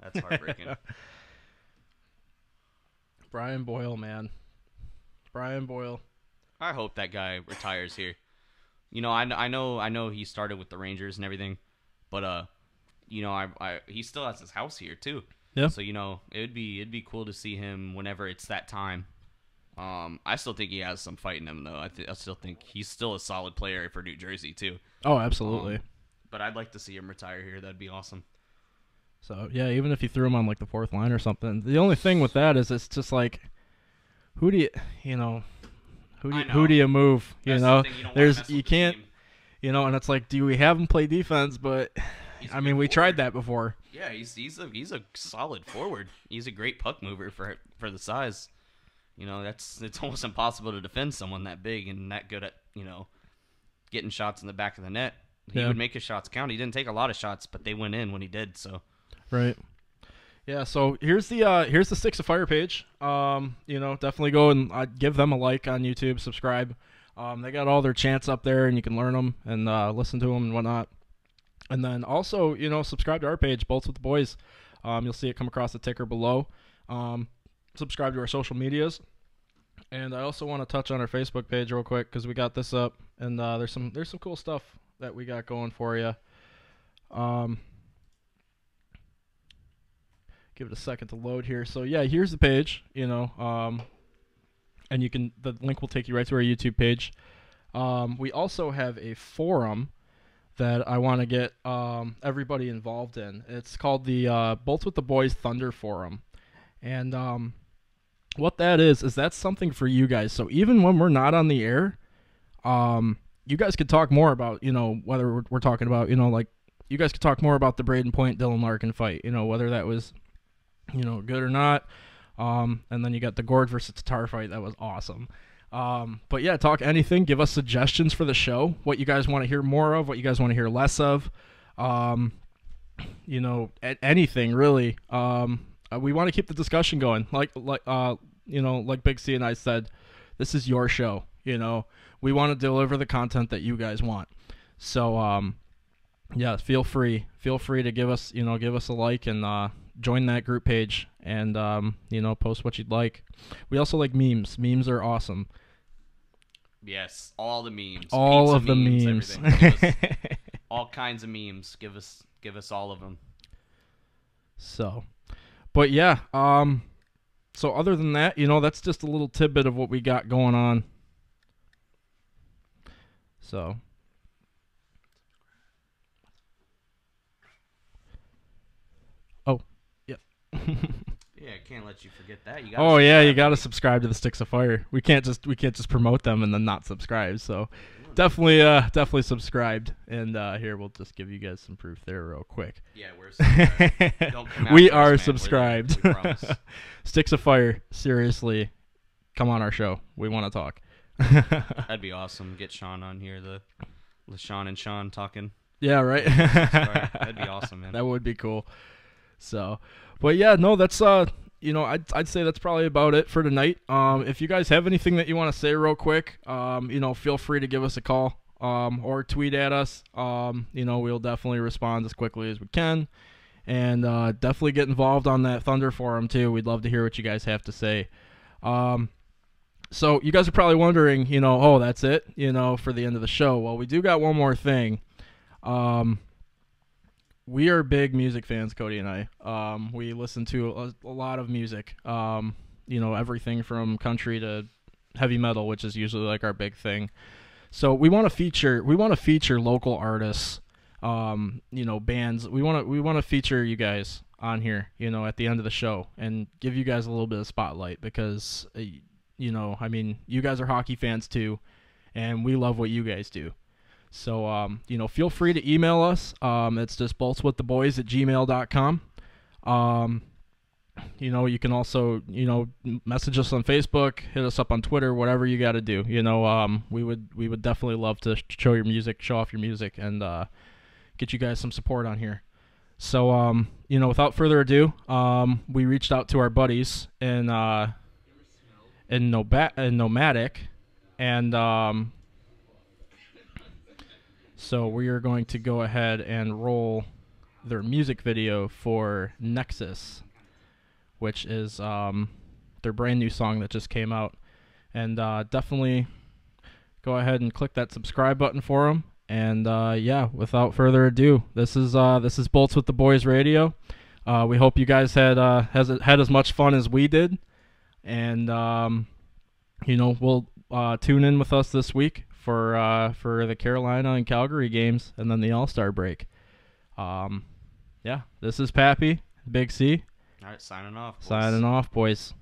That's heartbreaking. Brian Boyle, man. Brian Boyle. I hope that guy retires here. I know he started with the Rangers and everything, but he still has his house here too. Yeah. So it'd be cool to see him whenever it's that time. I still think he has some fight in him, though. I still think he's still a solid player for New Jersey, too. Oh, absolutely. But I'd like to see him retire here. That'd be awesome. So, yeah, even if you threw him on, like, the fourth line or something. The only thing with that is it's just, like, who do you move, That's the thing, you don't wanna mess with you the can't, team. and it's like, do we have him play defense? But, I mean, we tried that before. Yeah, he's a solid forward. He's a great puck mover for the size. It's almost impossible to defend someone that big and that good at, getting shots in the back of the net. He would make his shots count. He didn't take a lot of shots, but they went in when he did, so. Right. Yeah, so here's the Sticks of Fire page. Definitely go and give them a like on YouTube, subscribe. They got all their chants up there, and you can learn them and listen to them and whatnot. And then also, subscribe to our page, Bolts with the Boys. You'll see it come across the ticker below. Subscribe to our social medias, and I also want to touch on our Facebook page real quick because we got this up, and there's some cool stuff that we got going for you. Give it a second to load here. So yeah, here's the page, and the link will take you right to our YouTube page. We also have a forum that I want to get everybody involved in. It's called the Bolts with the Boys Thunder Forum, and what that is that's something for you guys. So even when we're not on the air, you guys could talk more about, whether we're talking about, like, you guys could talk more about the Braden Point Dylan Larkin fight, whether that was, good or not. And then you got the Gord versus Tatar fight. That was awesome. But yeah, talk anything. Give us suggestions for the show. What you guys want to hear more of, what you guys want to hear less of. Anything really. We want to keep the discussion going. Like Big C and I said, this is your show. We want to deliver the content that you guys want. So, yeah, feel free to give us a like and join that group page and post what you'd like. We also like memes. Memes are awesome. Yes, all the memes. All Pizza of the memes. Give us all kinds of memes. Give us all of them. So, but yeah, so other than that, that's just a little tidbit of what we got going on. So, oh, yep. Yeah, I can't let you forget that. You gotta subscribe to the Sticks of Fire. We can't just promote them and then not subscribe. So, definitely subscribed. And here, we'll just give you guys some proof there real quick. Yeah, we're subscribed. Don't come We after us, are man. subscribed. We promise. Sticks of Fire, seriously, come on our show. We want to talk. That'd be awesome. Get Sean on here. The LaShawn and Sean talking. Yeah, right. That'd be awesome, man. That would be cool. So, but yeah, no, that's I'd say that's probably about it for tonight. If you guys have anything that you want to say real quick, feel free to give us a call or tweet at us. We'll definitely respond as quickly as we can. and definitely get involved on that Thunder Forum too. We'd love to hear what you guys have to say. So you guys are probably wondering, oh, that's it, for the end of the show. Well, we do got one more thing. We are big music fans, Cody and I. We listen to a lot of music. Everything from country to heavy metal, which is usually like our big thing. So we want to feature local artists, bands. We want to feature you guys on here, at the end of the show, and give you guys a little bit of spotlight because, you guys are hockey fans too, and we love what you guys do. So, feel free to email us. It's just boltswiththeboys@gmail.com. You can also, message us on Facebook, hit us up on Twitter, whatever you got to do. We would definitely love to show off your music, and get you guys some support on here. So, without further ado, we reached out to our buddies in Nomadic, and so we are going to go ahead and roll their music video for Nexus, which is their brand new song that just came out. And definitely go ahead and click that subscribe button for them. And without further ado, this is Bolts with the Boys Radio. We hope you guys had as much fun as we did. And we'll tune in with us this week for the Carolina and Calgary games, and then the All-Star break. This is Pappy, Big C. All right, signing off. Signing off, boys.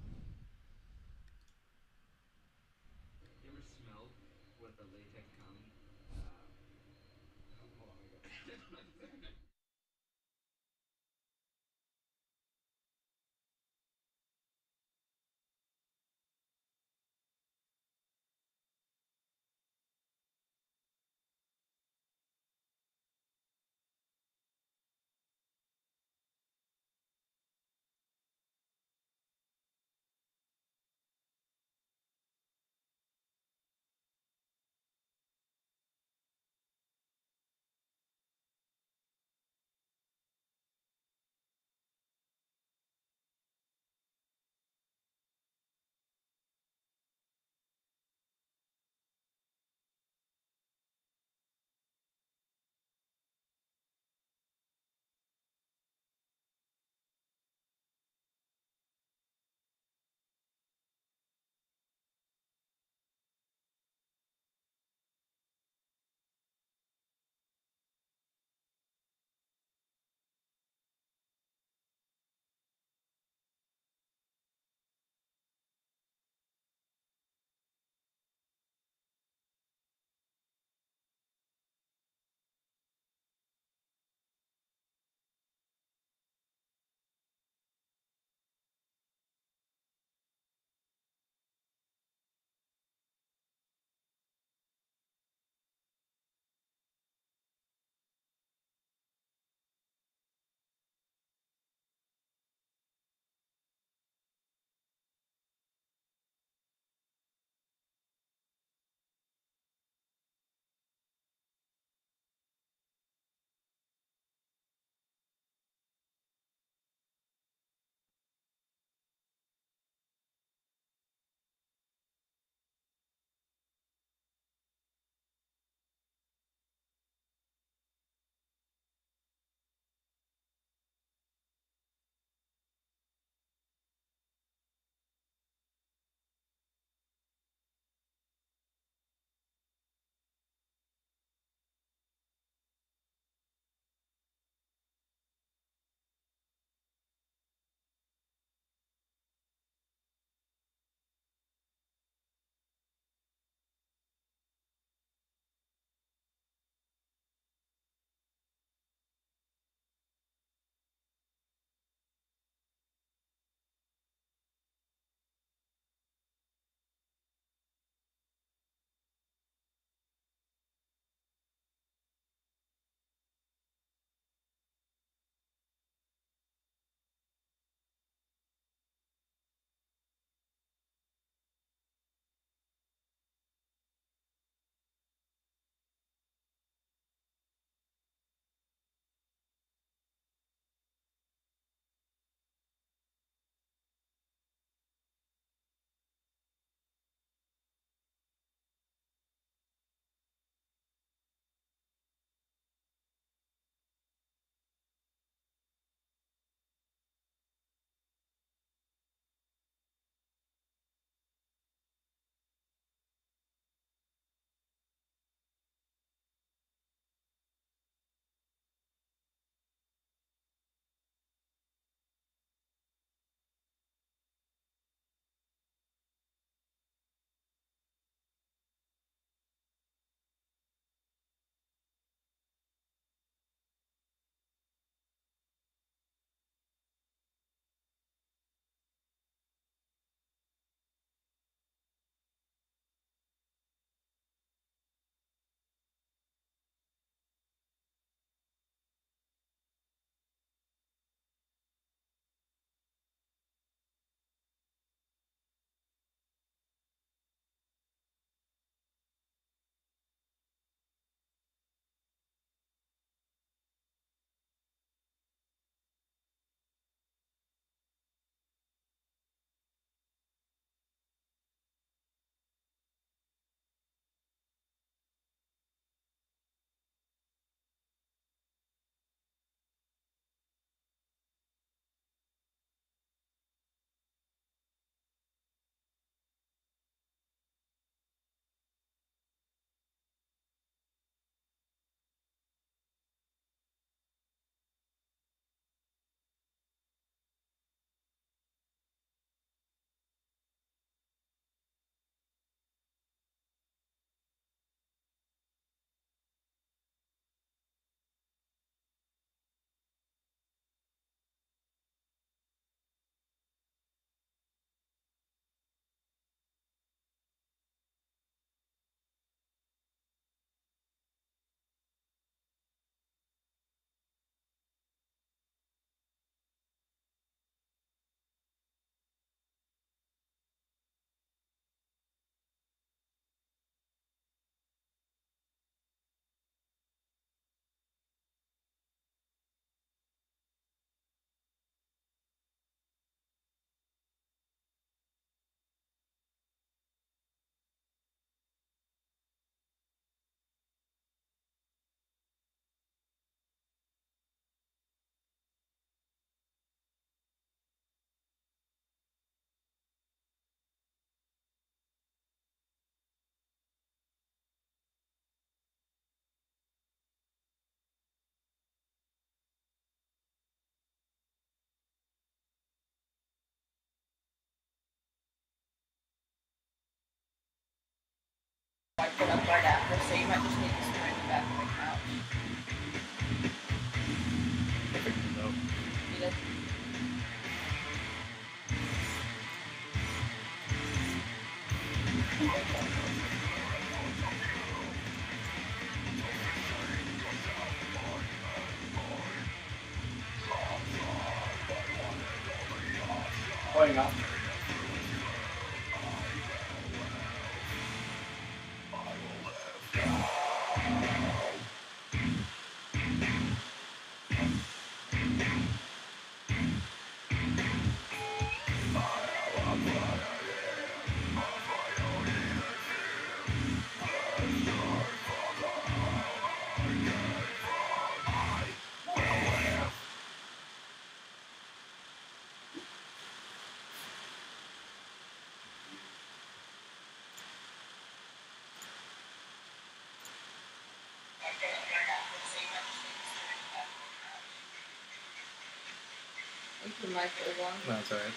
I put up right after, so you might just need to spray the back of the couch. I figured it out. You did? Going up. Thank you, Mike, for one. No, it's alright.